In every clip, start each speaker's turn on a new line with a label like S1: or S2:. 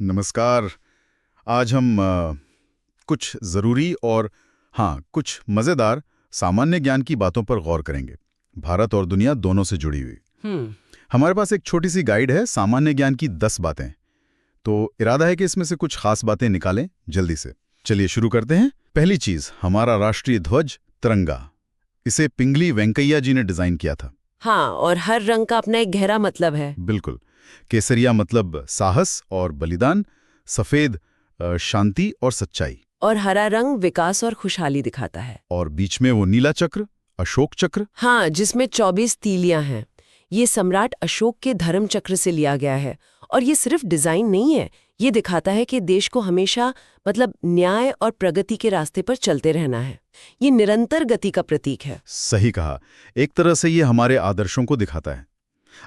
S1: नमस्कार। आज हम कुछ ज़रूरी और हाँ कुछ मज़ेदार सामान्य ज्ञान की बातों पर गौर करेंगे, भारत और दुनिया दोनों से जुड़ी हुई। हमारे पास एक छोटी सी गाइड है, सामान्य ज्ञान की 10 बातें। तो इरादा है कि इसमें से कुछ खास बातें निकालें जल्दी से। चलिए शुरू करते हैं। पहली चीज़, हमारा राष्ट्रीय ध्वज तिरंगा। इसे पिंगली वेंकैया जी ने डिज़ाइन किया था।
S2: हाँ, और हर रंग का अपना एक गहरा मतलब है।
S1: बिल्कुल। केसरिया मतलब साहस और बलिदान, सफेद शांति और सच्चाई,
S2: और हरा रंग विकास और खुशहाली दिखाता है।
S1: और बीच में वो नीला चक्र, अशोक चक्र।
S2: हाँ, जिसमें 24 तीलियां हैं। ये सम्राट अशोक के धर्म चक्र से लिया गया है। और ये सिर्फ डिजाइन नहीं है, ये दिखाता है कि देश को हमेशा न्याय और प्रगति के रास्ते पर चलते रहना है। ये निरंतर गति का प्रतीक है।
S1: सही कहा। एक तरह से ये हमारे आदर्शों को दिखाता है।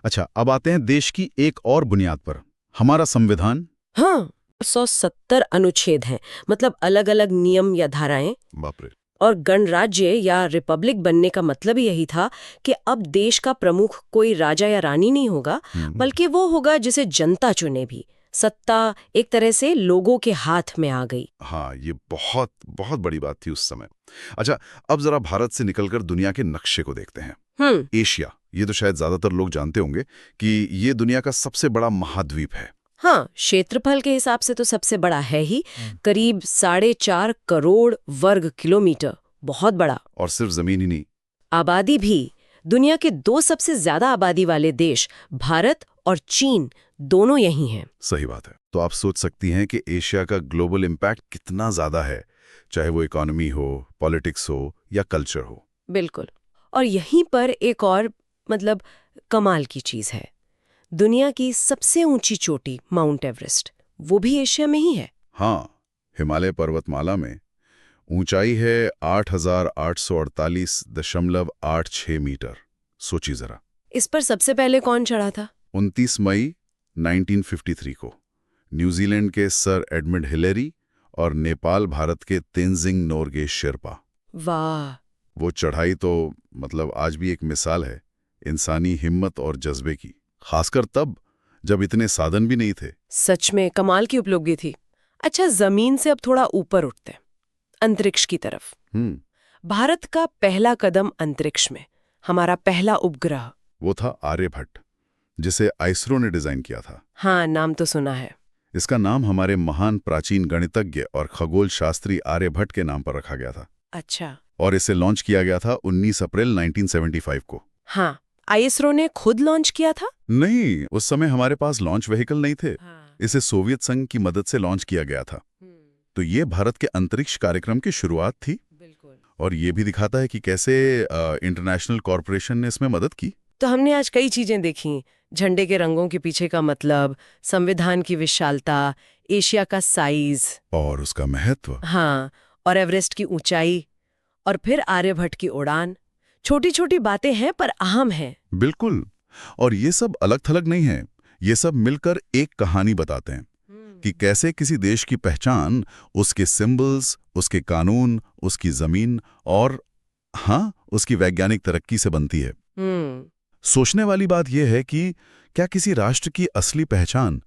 S1: अच्छा, अब आते हैं देश की एक और बुनियाद पर, हमारा संविधान।
S2: हाँ, 170 अनुच्छेद हैं, अलग अलग नियम या धाराएं।
S1: बाप रे।
S2: और गणराज्य या रिपब्लिक बनने का मतलब ही यही था कि अब देश का प्रमुख कोई राजा या रानी नहीं होगा, बल्कि वो होगा जिसे जनता चुने भी। सत्ता एक तरह से लोगों के हाथ में आ गई।
S3: हाँ, ये बहुत बहुत बड़ी बात थी उस समय। अच्छा, अब जरा भारत से निकलकर दुनिया के नक्शे को देखते हैं। एशिया, ये तो शायद ज्यादातर लोग जानते होंगे कि ये दुनिया का सबसे बड़ा महाद्वीप है।
S2: हाँ, क्षेत्रफल के हिसाब से तो सबसे बड़ा है ही, करीब 4.5 करोड़ वर्ग किलोमीटर, बहुत बड़ा।
S3: और सिर्फ जमीन ही नहीं,
S2: आबादी भी। दुनिया के 2 सबसे ज्यादा आबादी वाले देश भारत और चीन दोनों यही हैं।
S3: सही बात है। तो आप सोच सकती हैं कि एशिया का ग्लोबल इम्पैक्ट कितना ज्यादा है, चाहे वो इकोनॉमी हो, पॉलिटिक्स हो या कल्चर हो।
S2: बिल्कुल। और यहीं पर एक और कमाल की चीज है, दुनिया की सबसे ऊंची चोटी माउंट एवरेस्ट, वो भी एशिया में ही है।
S3: हाँ, हिमालय पर्वतमाला में ऊंचाई है 8,848.86 मीटर। सोचिए जरा।
S2: इस पर सबसे पहले कौन चढ़ा था?
S3: 29 मई 1953 को न्यूजीलैंड के सर एडमंड हिलेरी और नेपाल भारत के तेंजिंग नोरगे शेरपा।
S2: वाह!
S3: वो चढ़ाई तो आज भी एक मिसाल है इंसानी हिम्मत और जज्बे की, खासकर तब जब इतने साधन भी नहीं थे।
S2: सच में कमाल की उपलब्धि थी। अच्छा, जमीन से अब थोड़ा ऊपर उठते हैं, अंतरिक्ष की तरफ। भारत का पहला कदम अंतरिक्ष में, हमारा पहला उपग्रह,
S3: वो था आर्यभट्ट, जिसे आइसरो ने डिजाइन किया था।
S2: हाँ, नाम तो सुना है।
S3: इसका नाम हमारे महान प्राचीन गणितज्ञ और खगोल शास्त्री आर्यभट्ट के नाम पर रखा गया था।
S2: अच्छा।
S3: और इसे लॉन्च किया गया था 19 अप्रैल 1975 को।
S2: हाँ, आइसरो ने खुद लॉन्च किया था?
S3: नहीं, उस समय हमारे पास लॉन्च व्हीकल नहीं थे। इसे सोवियत संघ की मदद से लॉन्च किया गया था। तो ये भारत के अंतरिक्ष कार्यक्रम की शुरुआत थी।
S2: बिल्कुल।
S3: और ये भी दिखाता है कि कैसे इंटरनेशनल कॉरपोरेशन ने इसमें मदद की।
S2: तो हमने आज कई चीजें देखी, झंडे के रंगों के पीछे का मतलब, संविधान की विशालता, एशिया का साइज
S3: और उसका महत्व।
S2: हाँ, और एवरेस्ट की ऊंचाई, और फिर आर्यभट्ट की उड़ान। छोटी छोटी बातें हैं पर अहम हैं।
S3: बिल्कुल। और ये सब अलग थलग नहीं है, ये सब मिलकर एक कहानी बताते हैं कि कैसे किसी देश की पहचान उसके सिंबल्स, उसके कानून, उसकी जमीन और हाँ, उसकी वैज्ञानिक तरक्की से बनती है। सोचने वाली बात यह है कि क्या किसी राष्ट्र की असली पहचान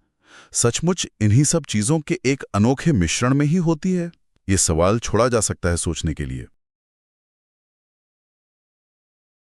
S3: सचमुच इन्हीं सब चीजों के एक अनोखे मिश्रण में ही होती है? ये सवाल छोड़ा जा सकता है सोचने के लिए।